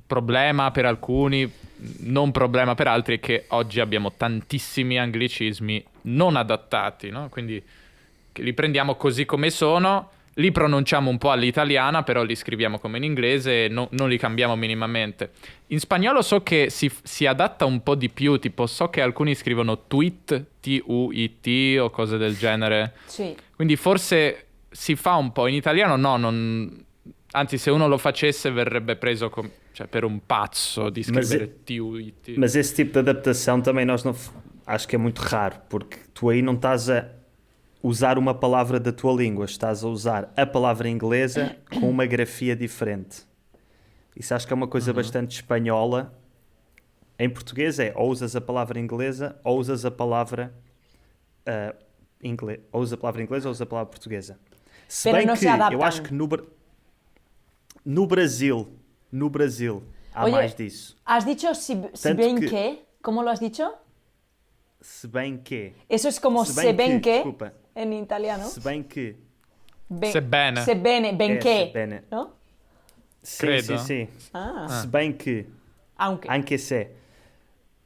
problema per alcuni, non problema per altri, è che oggi abbiamo tantissimi anglicismi non adattati, no? Quindi li prendiamo così come sono, li pronunciamo un po' all'italiana, però li scriviamo come in inglese e non li cambiamo minimamente. In spagnolo so che si adatta un po' di più, tipo so che alcuni scrivono tweet, T-U-I-T o cose del genere. Sì. Quindi forse si fa un po', in italiano no, anzi se uno lo facesse verrebbe preso per un pazzo di scrivere T-U-I-T. Mas esse tipo de adaptação também nós não... Acho que é muito raro, porque tu aí não estás a usar uma palavra da tua língua, estás a usar a palavra inglesa com uma grafia diferente. Isso acho que é uma coisa bastante espanhola. Em português é ou usas a palavra inglesa ou usas a palavra ou usas a palavra inglesa ou usas a palavra portuguesa. Se bem que eu acho que no Brasil há Oye, mais disso. ¿has dicho si bien que? ¿Cómo lo has dicho? Se bem que. Eso es como se ben que desculpa. en italiano. Se bem que. Sebbene. Sebbene, benché, sebbene. no? Sim, Credo. sim. Ah. Se bem que. Aunque. Anche se.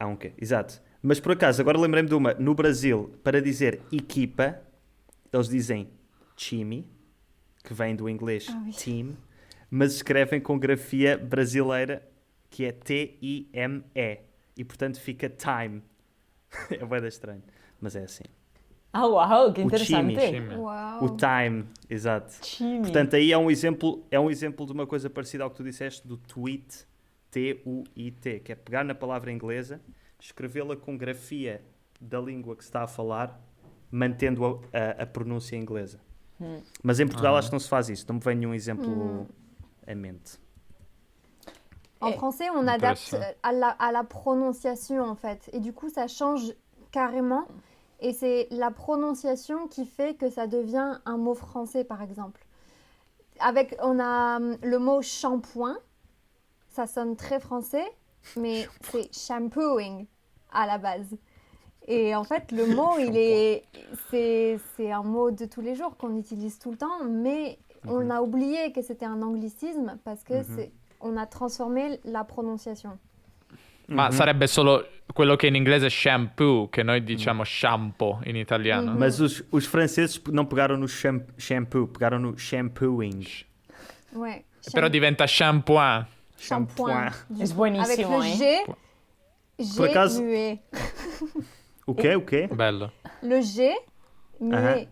Aunque, exato. Mas por acaso, agora lembrei-me de uma. No Brasil, para dizer equipa, eles dizem time, que vem do inglês team, mas escrevem com grafia brasileira, que é T-I-M-E. E portanto fica time. É bué estranho, mas é assim. Ah, uau, que O interessante. Time. Uau. O time, exato. Time. Portanto, aí é um exemplo de uma coisa parecida ao que tu disseste do tweet, T-U-I-T, que é pegar na palavra inglesa, escrevê-la com grafia da língua que se está a falar, mantendo a pronúncia inglesa. Mas em Portugal acho que não se faz isso, não me vem nenhum exemplo à mente. En français, on adapte Intéressant. à la prononciation, en fait. Et du coup, ça change carrément. Et c'est la prononciation qui fait que ça devient un mot français, par exemple. On a le mot shampoing. Ça sonne très français, mais c'est shampooing à la base. Et en fait, le mot, c'est un mot de tous les jours qu'on utilise tout le temps, mais on a oublié que c'était un anglicisme parce que on a trasformé la prononciation. Ma sarebbe solo quello che in inglese è shampoo, che noi diciamo shampoo in italiano. Mas os franceses não pegaram no shampoo, pegaram no shampooing. Ouais. Però diventa shampoing. Shampoing. Es buenísimo, Avec le G, Por acaso- muet. O quê? O quê? Bello. Le G, muet.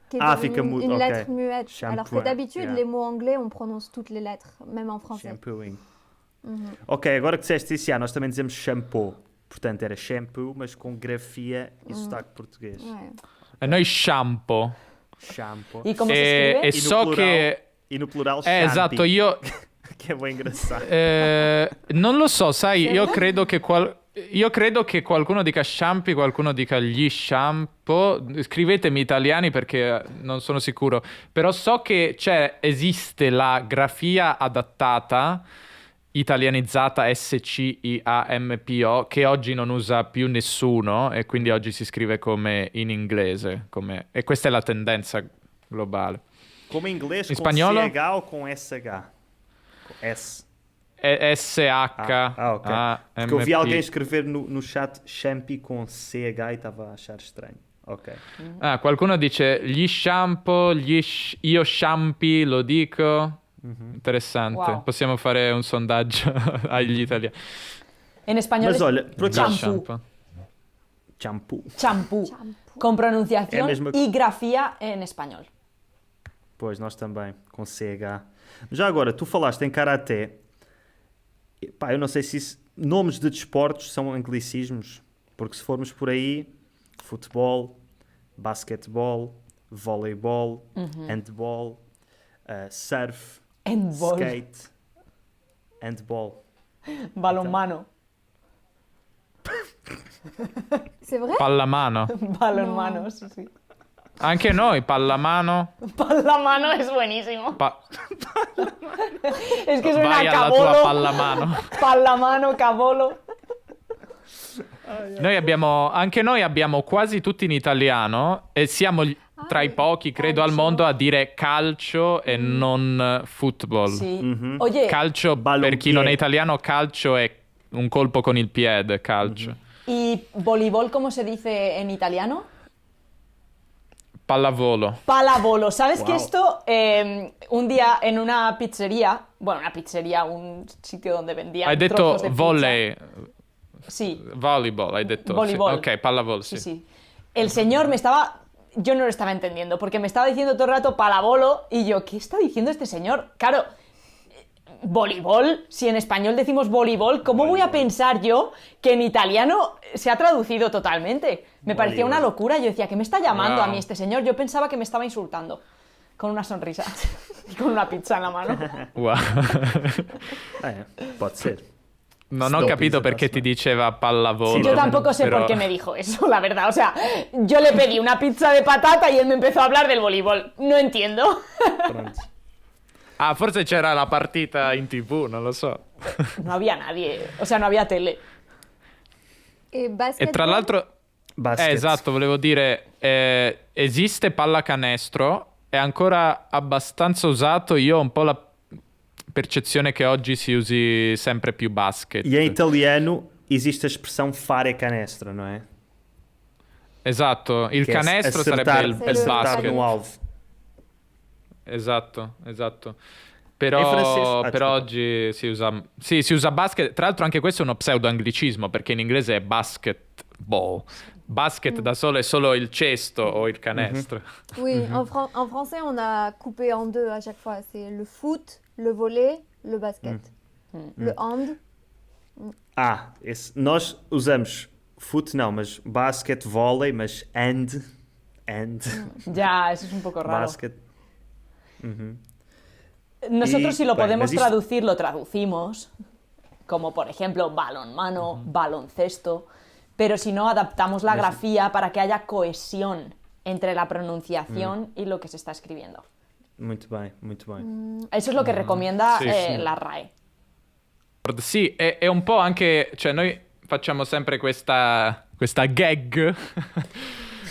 Qui est devenu fica mudo, une ok. lettre muette. Alors que Shampoing, d'habitude, yeah. les mots anglais, on prononce toutes les lettres, même en français. Shampooing. Ok, agora que disseste isso, nós também dizemos shampoo. Portanto, era shampoo, mas com grafia e sotaque português. Ouais. E noi shampoo. Shampoo. ¿Y cómo se escribe? E so che... E no plural, champi. Esatto, io... Que é bem engraçado. Non lo so, sai, io credo che qualcuno dica sciampi, qualcuno dica gli shampoo. Scrivetemi italiani perché non sono sicuro. Però so che esiste la grafia adattata, italianizzata SCIAMPO, che oggi non usa più nessuno e quindi oggi si scrive come in inglese. E questa è la tendenza globale. Como em inglês, Em com espanholo? CH ou com SH? Com S. SH. Ok. Porque eu vi alguém escrever no chat champi com CH e estava a achar estranho. Ok. Qualcuno dice gli shampoo, io sciampi, lo dico. Interessante. Wow. Possiamo fare un sondaggio agli italiani. En español Mas es olha, por acaso... shampoo. Shampoo. Champú. Con pronunciación Es mesmo- y grafía en español. Pois, nós também, com CH. Já agora, tu falaste em karaté. Pá, eu não sei se nomes de desportos são anglicismos, porque se formos por aí, futebol, basquetebol, voleibol, handball, surf, Handball. skate, handball. Balonmano. C'est vrai? Pallamano. Balonmano, sí, sí. Anche noi, pallamano. Pallamano es buenísimo. Es que suena Vai a alla tua cabolo. pallamano. Pallamano, cabolo. Anche noi abbiamo quasi tutti in italiano e siamo tra i pochi, credo, al calcio. mondo a dire calcio e non football. Sí. Oye, Calcio, per chi non è italiano, calcio è un colpo con il piede, calcio. ¿y voleibol cómo se dice en italiano? Pallavolo. Palavolo. ¿Sabes Wow. que esto un día en una pizzería, un sitio donde vendían Hai detto trozos de pizza. volley, Sí, volleyball, hai detto. voleibol. Sì. Ok, pallavolo, sí, sì. sí. El señor yo no lo estaba entendiendo, porque me estaba diciendo todo el rato palavolo y yo, ¿qué está diciendo este señor? Claro, voleibol, si en español decimos voleibol, ¿cómo voy a pensar yo que en italiano se ha traducido totalmente? Me parecía una Voleibol. locura, yo decía, ¿qué me está llamando a Wow. mí este señor? Yo pensaba que me estaba insultando, con una sonrisa y con una pizza en la mano. Wow. Pode ser. Non ho Stop capito is perché the ti diceva pallavolo. Yo tampoco sé però- por qué me dijo eso, la verdad. O sea, yo le pedí una pizza de patata y él me empezó a hablar del voleibol. No entiendo. Pronto. Ah, forse c'era la partita in TV, non lo so. No había nadie, o sea, no había tele. Et E basketball, tra l'altro, Basket. esatto, volevo dire, esiste pallacanestro, è ancora abbastanza usato. Io ho un po' la percezione che oggi si usi sempre più basket. E em italiano existe a expressão fare canestro, não é? Esatto, il Que é canestro acertar, sarebbe il acertar basket. no alvo. Esatto, esatto. In francese? Però, Ah, però scusa. oggi si usa basket. Tra l'altro anche questo è uno pseudo-anglicismo, perché in inglese è basketball. Basket da solo è solo il cesto o il canestro. oui, Mhm. en français, on a coupé en deux à chaque fois. C'est le foot, le volley, le basket. Le hand, Ah, nós usamos foot não, mas basket, vôlei, mas and, Ya, eso es un poco raro. basket. Nosotros Y, si lo bueno, podemos mas isto- traducir, lo traducimos. Como por ejemplo balonmano, baloncesto. Pero si no, adaptamos la grafía para que haya cohesión entre la pronunciación y lo que se está escribiendo. Muito bem, muito bem. Eso es lo que recomienda Sí, sí. la RAE. Sì, è un po' anche, cioè noi facciamo sempre questa gag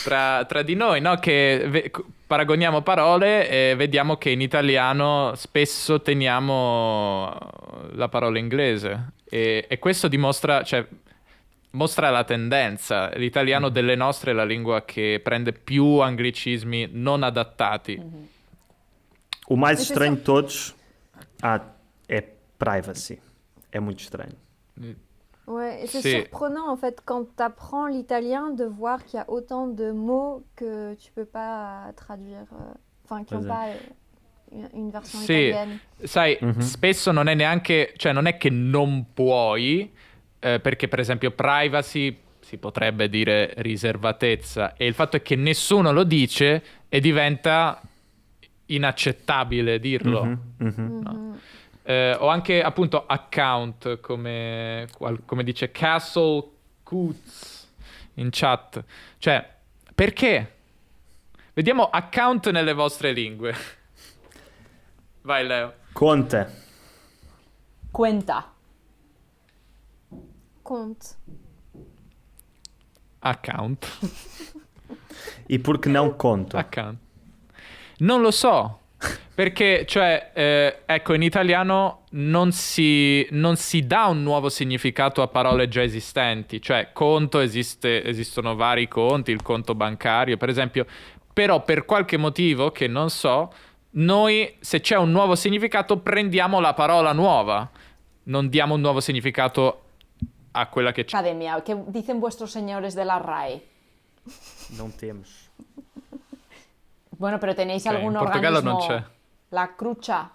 tra di noi, no? Che paragoniamo parole e vediamo che in italiano spesso teniamo la parola inglese e questo dimostra, cioè mostra la tendenza. L'italiano delle nostre è la lingua che prende più anglicismi non adattati. O mais Mas estranho isso- de todos é privacy. É muito estranho. ouais, et c'est C'est- surprenant en fait quand tu apprends l'italien de voir qu'il y a autant de mots que tu peux pas traduire, enfin qui n'ont Vas-y. pas une version Sì, italienne. sai, spesso non è neanche, cioè non è che non puoi, perché per esempio privacy si potrebbe dire riservatezza e il fatto è che nessuno lo dice e diventa inaccettabile dirlo. No? O anche appunto account, come dice Castle Coots in chat. Cioè, perché? Vediamo account nelle vostre lingue. Vai Leo. Conta. Cuenta. Compte. Account. E por que não conto? Account. Non lo so. Perché, cioè, ecco, in italiano non si dà un nuovo significato a parole già esistenti. Cioè, conto esistono vari conti, il conto bancario, per esempio. Però per qualche motivo che non so, noi, se c'è un nuovo significato, prendiamo la parola nuova. Non diamo un nuovo significato a quella che c'è. Academia, ¿qué dicen vuestros señores de la RAE? Não temos. Bueno, pero tenéis Ok, algún in Portogallo organismo... non c'è. La crucha,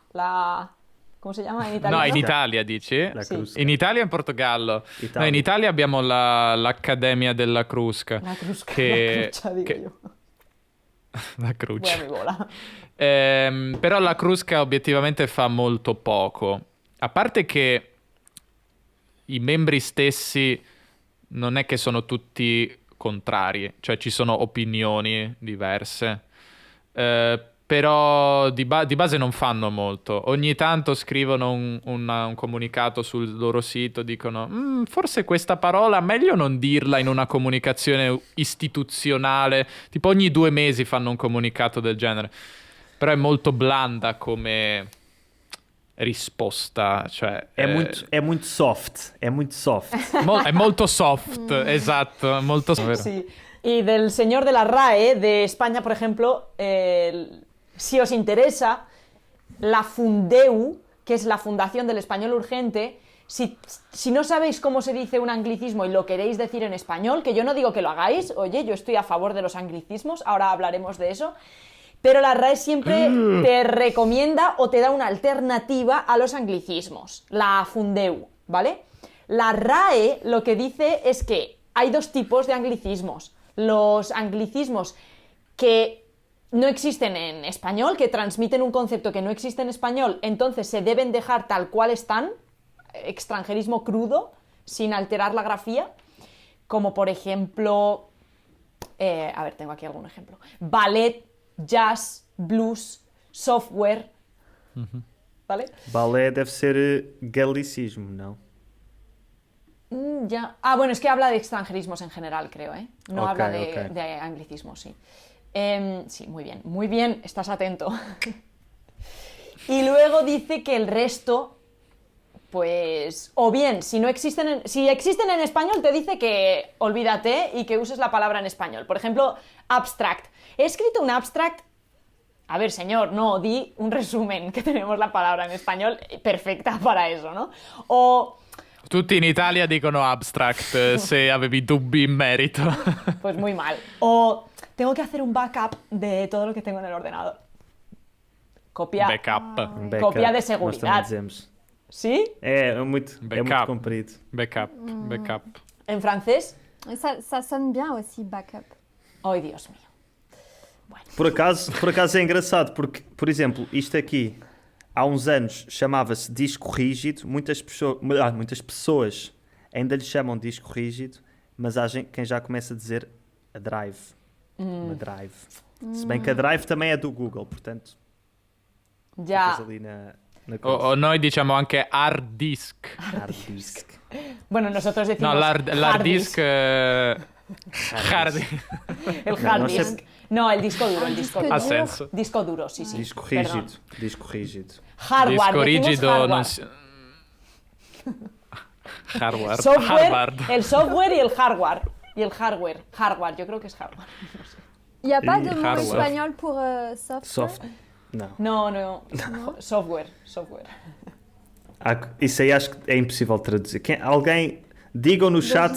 ¿cómo se llama en italiano? No, in Italia dici? La Sì. crusca. In Italia o in Portogallo? Italia. No, in Italia abbiamo l'Accademia della Crusca. La crusca, Che- la crucha, digo che- yo. La Voy a Cruce. mi bola. Però la Crusca obiettivamente fa molto poco. A parte che i membri stessi non è che sono tutti contrari, cioè ci sono opinioni diverse. però di base non fanno molto. Ogni tanto scrivono un comunicato sul loro sito, dicono forse questa parola meglio non dirla in una comunicazione istituzionale, tipo ogni 2 mesi fanno un comunicato del genere, però è molto blanda come risposta, cioè É muito soft. É muito soft. è molto soft, esatto, molto vero. Sí. Y del señor de la RAE de España, por ejemplo, si os interesa, la Fundeu, que es la Fundación del Español Urgente, si no sabéis cómo se dice un anglicismo y lo queréis decir en español, que yo no digo que lo hagáis, oye, yo estoy a favor de los anglicismos, ahora hablaremos de eso, pero la RAE siempre te recomienda o te da una alternativa a los anglicismos, la Fundeu, ¿vale? La RAE lo que dice es que hay 2 tipos de anglicismos. Los anglicismos que no existen en español, que transmiten un concepto que no existe en español, entonces se deben dejar tal cual están, extranjerismo crudo, sin alterar la grafía, como por ejemplo, a ver, tengo aquí algún ejemplo, ballet, jazz, blues, software, ¿vale? Balé deve ser galicismo, não? Ya. Ah, bueno, es que habla de extranjerismos en general, creo, ¿eh? No Ok, habla ok. de anglicismos, sí. Sí, muy bien, estás atento. Y luego dice que el resto, pues, o bien, si existen en español, te dice que olvídate y que uses la palabra en español. Por ejemplo, abstract. He escrito un abstract. A ver, señor, no, di un resumen, que tenemos la palabra en español perfecta para eso, ¿no? O... Tutti in Italia dicono abstract, se avevi dubbi in merito. Pues muy mal. O tengo que hacer un backup de todo lo que tengo en el ordenador. Copia. Backup. Backup, Cópia de nós seguridad. também dizemos. ¿Sí? É muito Backup. comprido. Backup. En francés. Ça sonne bien aussi, backup. Ay, Dios mío. Por acaso é engraçado, porque, por exemplo, isto aqui, há uns anos chamava-se disco rígido, muitas pessoas ainda lhe chamam disco rígido, mas há quem já começa a dizer a drive. Uma drive. Se bem que a drive também é do Google, portanto, Ya. ficas ali na O noi diciamo anche hard disk. hard disk. Bueno, nosotros decimos. No, l'hard disk. Hard El No, hard no sé- disk. No, el disco duro, el disco duro. Ha senso. Disco duro, sí, sí. Disco Perdón. rígido. Disco rígido. Hardware, Disco decimos rigido hardware. non si... Hardware. Software, Hardware. el software y el hardware. Y el hardware. Hardware, yo creo que es hardware. Il n'y a pas de mot hardware. espagnol pour software. Soft. Não. No. Software. Isso aí acho que é impossível traduzir. Alguém digam no chat